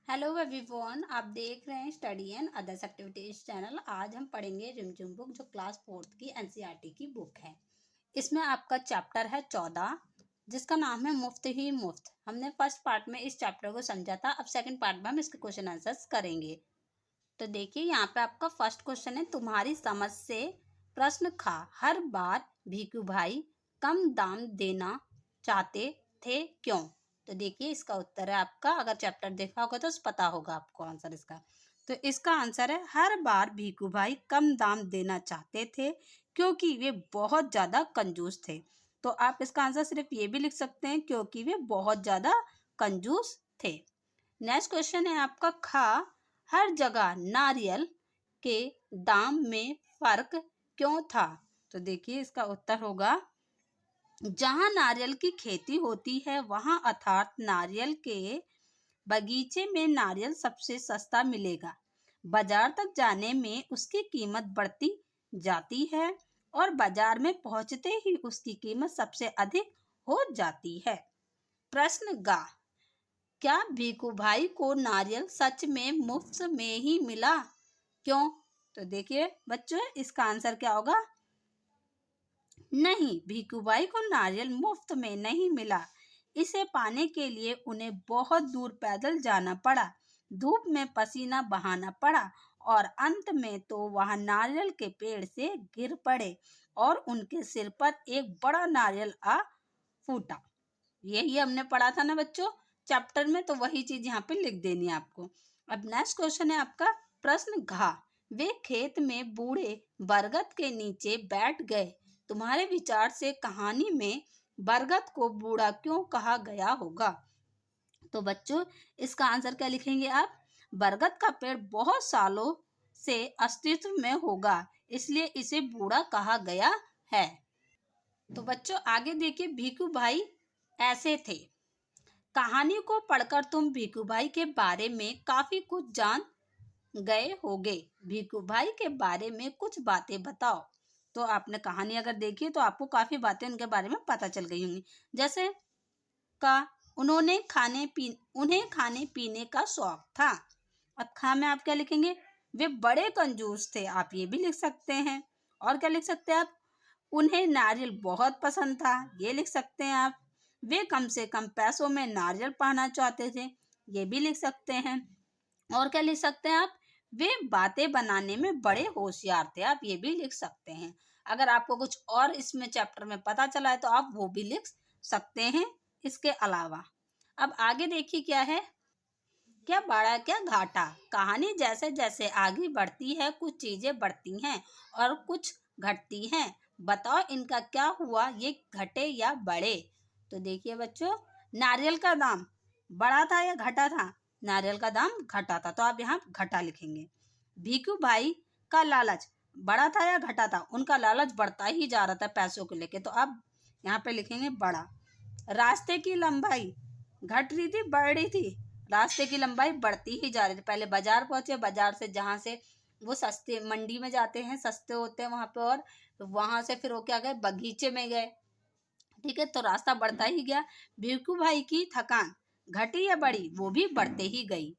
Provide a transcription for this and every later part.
Hello everyone, आप देख रहे हैं study and others activities channel. आज हम पढ़ेंगे रिमझिम बुक, जो क्लास 4th की एनसीईआरटी की बुक है। इसमें आपका चैप्टर है 14, जिसका नाम है मुफ्त ही मुफ्त। हमने फर्स्ट पार्ट में इस चैप्टर को समझा था। अब सेकंड पार्ट में हम इसके क्वेश्चन आंसर्स करेंगे। तो देखिए, यहाँ पे आपका फर्स्ट क्वेश्चन है, तुम्हारी समझ से प्रश्न खा हर बार भीखू भाई कम दाम देना चाहते थे, क्यों? तो देखिए, इसका उत्तर है आपका, अगर चैप्टर देखा होगा तो पता होगा आपको आंसर इसका। तो इसका आंसर है, हर बार भीखू भाई कम दाम देना चाहते थे क्योंकि वे बहुत ज्यादा कंजूस थे। तो आप इसका आंसर सिर्फ ये भी लिख सकते हैं, क्योंकि वे बहुत ज्यादा कंजूस थे। नेक्स्ट क्वेश्चन है आपका, खा हर जगह नारियल के दाम में फर्क क्यों था? तो देखिए, इसका उत्तर होगा, जहां नारियल की खेती होती है वहां अर्थात नारियल के बगीचे में नारियल सबसे सस्ता मिलेगा। बाजार तक जाने में उसकी कीमत बढ़ती जाती है और बाजार में पहुंचते ही उसकी कीमत सबसे अधिक हो जाती है। प्रश्न गा, क्या भीखू भाई को नारियल सच में मुफ्त में ही मिला, क्यों? तो देखिए बच्चों, इसका आंसर क्या होगा? नहीं, भीखू भाई को नारियल मुफ्त में नहीं मिला। इसे पाने के लिए उन्हें बहुत दूर पैदल जाना पड़ा, धूप में पसीना बहाना पड़ा और अंत में तो वह नारियल के पेड़ से गिर पड़े और उनके सिर पर एक बड़ा नारियल आ फूटा। यही हमने पढ़ा था ना बच्चों चैप्टर में, तो वही चीज यहाँ पे लिख देनी है आपको। अब नेक्स्ट क्वेश्चन है आपका, प्रश्न घ, वे खेत में बूढ़े बरगद के नीचे बैठ गए। तुम्हारे विचार से कहानी में बरगद को बूढ़ा क्यों कहा गया होगा? तो बच्चों, इसका आंसर क्या लिखेंगे आप? बरगद का पेड़ बहुत सालों से अस्तित्व में होगा, इसलिए इसे बूढ़ा कहा गया है। तो बच्चों आगे देखिए, भीखू भाई ऐसे थे। कहानी को पढ़कर तुम भीखू भाई के बारे में काफी कुछ जान गए होगे। भीखू भाई के बारे में कुछ बातें बताओ। तो आपने कहानी अगर देखी तो आपको काफी बातें उनके बारे में पता चल गई होंगी। जैसे का उन्हें खाने पीने का शौक था। अब खा में आप क्या लिखेंगे? वे बड़े कंजूस थे, आप ये भी लिख सकते हैं। और क्या लिख सकते हैं आप? उन्हें नारियल बहुत पसंद था, ये लिख सकते हैं आप। वे कम से कम पैसों में नारियल पाना चाहते थे, ये भी लिख सकते हैं। और क्या लिख सकते हैं आप? वे बातें बनाने में बड़े होशियार थे, आप ये भी लिख सकते हैं। अगर आपको कुछ और इसमें चैप्टर में पता चला है तो आप वो भी लिख सकते हैं इसके अलावा। अब आगे देखिए क्या है, क्या बड़ा क्या घाटा। कहानी जैसे जैसे आगे बढ़ती है कुछ चीजें बढ़ती हैं और कुछ घटती हैं। बताओ इनका क्या हुआ, ये घटे या बढ़े? तो देखिए बच्चों, नारियल का दाम बढ़ा था या घटा था? नारियल का दाम घटा था, तो आप यहाँ घटा लिखेंगे। भीखू भाई का लालच बढ़ा था या घटा था? उनका लालच बढ़ता ही जा रहा था पैसों को लेके, तो आप यहाँ पे लिखेंगे बढ़ा। रास्ते की लंबाई घट रही थी, बढ़ रही थी? रास्ते की लंबाई बढ़ती ही जा रही थी। पहले बाजार पहुंचे, बाजार से जहां से वो सस्ते मंडी में जाते हैं, सस्ते होते हैं वहां पे, और वहां से फिर वो क्या गए, बगीचे में गए। ठीक है, तो रास्ता बढ़ता ही गया। भिखू भाई की थकान घटी या बढ़ी? वो भी बढ़ते ही गई।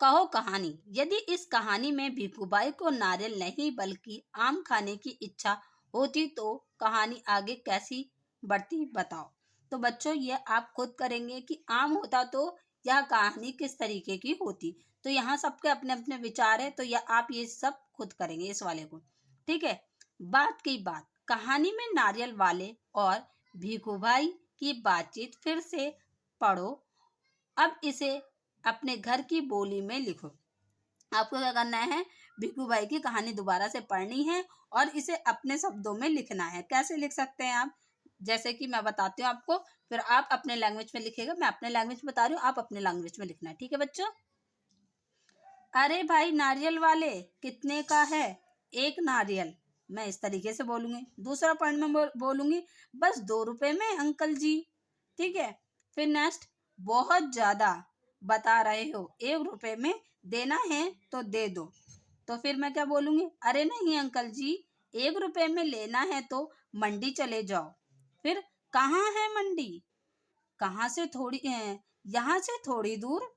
कहो कहानी। यदि इस कहानी में भिखू भाई को नारियल नहीं बल्कि आम खाने की इच्छा होती तो कहानी आगे कैसी बढ़ती, बताओ। तो बच्चों, ये आप खुद करेंगे कि आम होता तो यह कहानी किस तरीके की होती। तो यहाँ सबके अपने अपने विचार है, तो यह आप ये सब खुद करेंगे इस वाले को। ठीक है, बात की बात, कहानी में नारियल वाले और भिखू भाई की बातचीत फिर से पढ़ो। अब इसे अपने घर की बोली में लिखो। आपको क्या करना है, भिखू भाई की कहानी दोबारा से पढ़नी है और इसे अपने शब्दों में लिखना है। कैसे लिख सकते हैं आप? जैसे कि मैं बताती हूँ आपको, फिर आप अपने लैंग्वेज में लिखेगा। मैं अपने लैंग्वेज में बता रही हूँ, आप अपने लैंग्वेज में लिखना है। ठीक है बच्चों? अरे भाई नारियल वाले, कितने का है एक नारियल? मैं इस तरीके से बोलूंगी। दूसरा पॉइंट में बोलूंगी, बस 2 रुपए में अंकल जी। ठीक है, फिर नेक्स्ट, बहुत ज्यादा बता रहे हो, 1 रुपए में देना है तो दे दो। तो फिर मैं क्या बोलूंगी? अरे नहीं अंकल जी, 1 रुपए में लेना है तो मंडी चले जाओ। फिर, कहाँ है मंडी? कहाँ से थोड़ी यहाँ से थोड़ी दूर।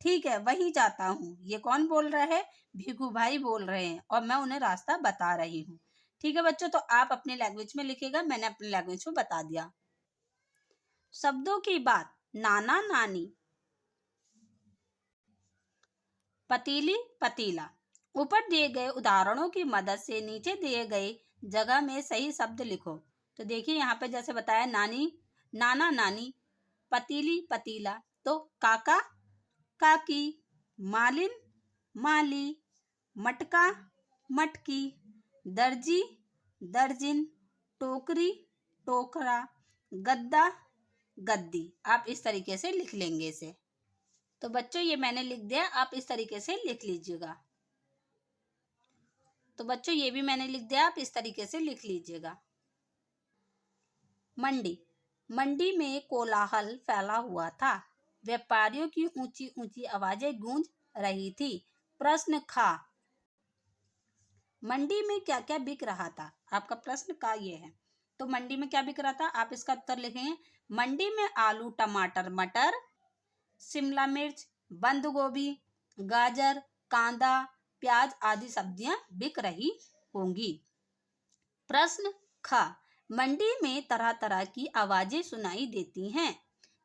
ठीक है, वहीं जाता हूँ। ये कौन बोल रहा है? भीखू भाई बोल रहे हैं और मैं उन्हें रास्ता बता रही हूँ। ठीक है बच्चों, तो आप अपनी लैंग्वेज में लिखिएगा, मैंने अपनी लैंग्वेज में बता दिया। शब्दों की बात। नाना नानी, पतीली पतीला। ऊपर दिए गए उदाहरणों की मदद से नीचे दिए गए जगह में सही शब्द लिखो। तो देखिए यहाँ पे जैसे बताया, नानी नाना नानी, पतीली पतीला, तो काका काकी, मालिन माली, मटका मटकी, दर्जी दर्जिन, टोकरी टोकरा, गद्दा गद्दी। आप इस तरीके से लिख लेंगे इसे। तो बच्चों ये मैंने लिख दिया, आप इस तरीके से लिख लीजिएगा। तो बच्चों ये भी मैंने लिख दिया, आप इस तरीके से लिख लीजिएगा। मंडी। मंडी में कोलाहल फैला हुआ था। व्यापारियों की ऊंची ऊंची आवाजें गूंज रही थी। प्रश्न खा। मंडी में क्या क्या बिक रहा था? आपका प्रश्न का ये है। तो मंडी में क्या बिक रहा था, आप इसका उत्तर लिखेंगे। मंडी में आलू टमाटर मटर, शिमला मिर्च, बंद गोभी, गाजर, कांदा, प्याज आदि सब्जियां बिक रही होंगी। प्रश्न ख। मंडी में तरह तरह की आवाजें सुनाई देती हैं,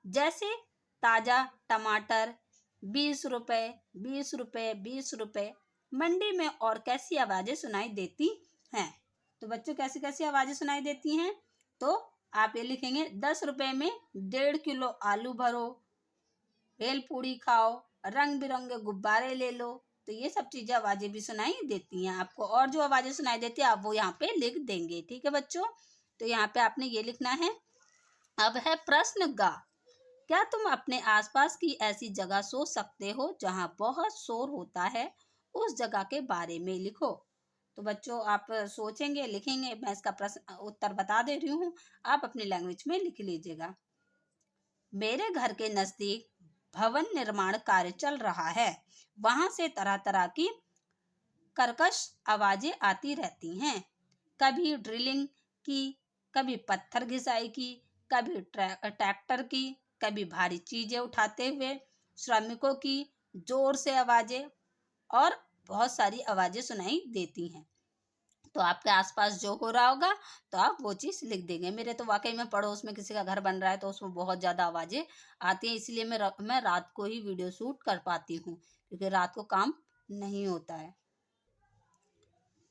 जैसे ताजा टमाटर 20 रुपए, 20 रुपए, 20 रुपए। मंडी में और कैसी आवाजें सुनाई देती हैं? तो बच्चों कैसी कैसी आवाजें सुनाई देती हैं? तो आप ये लिखेंगे, 10 रुपए में 1.5 किलो आलू भरो, भेलपूरी खाओ, रंग बिरंगे गुब्बारे ले लो। तो ये सब चीजें आवाजें भी सुनाई देती हैं आपको, और जो आवाजें सुनाई देती है आप वो यहाँ पे लिख देंगे। ठीक है बच्चों, तो यहाँ पे आपने ये लिखना है। अब है प्रश्न गा। क्या तुम अपने आसपास की ऐसी जगह सोच सकते हो जहाँ बहुत शोर होता है? उस जगह के बारे में लिखो। तो बच्चों आप सोचेंगे, लिखेंगे, मैं इसका प्रश्न उत्तर बता दे रही हूँ, आप अपनी लैंग्वेज में लिख लीजिएगा। मेरे घर के नजदीक भवन निर्माण कार्य चल रहा है। वहां से तरह तरह की कर्कश आवाजें आती रहती हैं। कभी ड्रिलिंग की, कभी पत्थर घिसाई की, कभी ट्रैक्टर की, कभी भारी चीजें उठाते हुए श्रमिकों की जोर से आवाजें, और बहुत सारी आवाजें सुनाई देती हैं। तो आपके आसपास जो हो रहा होगा तो आप वो चीज लिख देंगे। मेरे तो वाकई में पड़ोस में किसी का घर बन रहा है तो उसमें बहुत ज्यादा आवाजें आती हैं, इसलिए मैं रात को ही वीडियो शूट कर पाती हूँ, क्योंकि रात को काम नहीं होता है।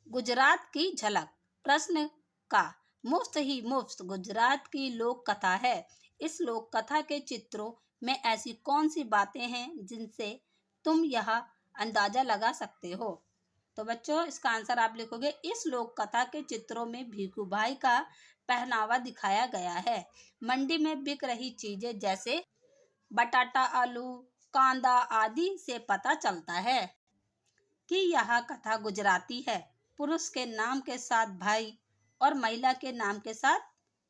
गुजरात की झलक। प्रश्न का। मुफ्त ही मुफ्त गुजरात की लोक कथा है। इस लोक कथा के चित्रों में ऐसी कौन सी बातें हैं जिनसे तुम यह अंदाजा लगा सकते हो? तो बच्चों इसका आंसर आप लिखोगे, इस लोक कथा के चित्रों में भीखू भाई का पहनावा दिखाया गया है। मंडी में बिक रही चीजें जैसे बटाटा आलू कांदा आदि से पता चलता है कि यह कथा गुजराती है। पुरुष के नाम के साथ भाई और महिला के नाम के साथ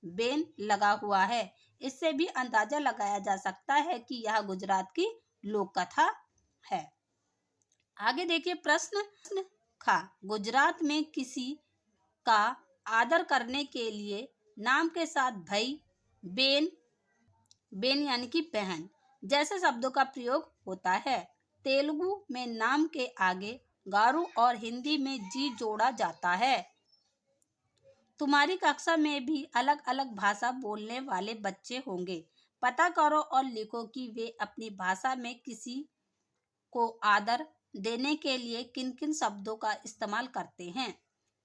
बेन लगा हुआ है। इससे भी अंदाजा लगाया जा सकता है कि यह गुजरात की लोक कथा है। आगे देखिए प्रश्न खा। गुजरात में किसी का आदर करने के लिए नाम के साथ भाई, बेन बेन यानी कि बहन जैसे शब्दों का प्रयोग होता है। तेलुगु में नाम के आगे गारू और हिंदी में जी जोड़ा जाता है। तुम्हारी कक्षा में भी अलग अलग भाषा बोलने वाले बच्चे होंगे। पता करो और लिखो कि वे अपनी भाषा में किसी को आदर देने के लिए किन किन शब्दों का इस्तेमाल करते हैं।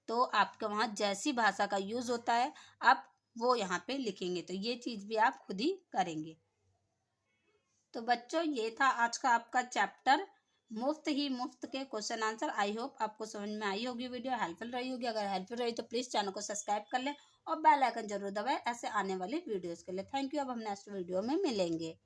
तो आपके वहाँ जैसी भाषा का यूज होता है आप वो यहाँ पे लिखेंगे, तो ये चीज भी आप खुद ही करेंगे। तो बच्चों ये था आज का आपका चैप्टर मुफ्त ही मुफ्त के क्वेश्चन आंसर। आई होप आपको समझ में आई होगी, वीडियो हेल्पफुल रही होगी। अगर हेल्पफुल रही तो प्लीज चैनल को सब्सक्राइब कर लें और बेल आइकन जरूर दबाएं ऐसे आने वाली वीडियोस के लिए। Thank you. अब हम नेक्स्ट वीडियो में मिलेंगे।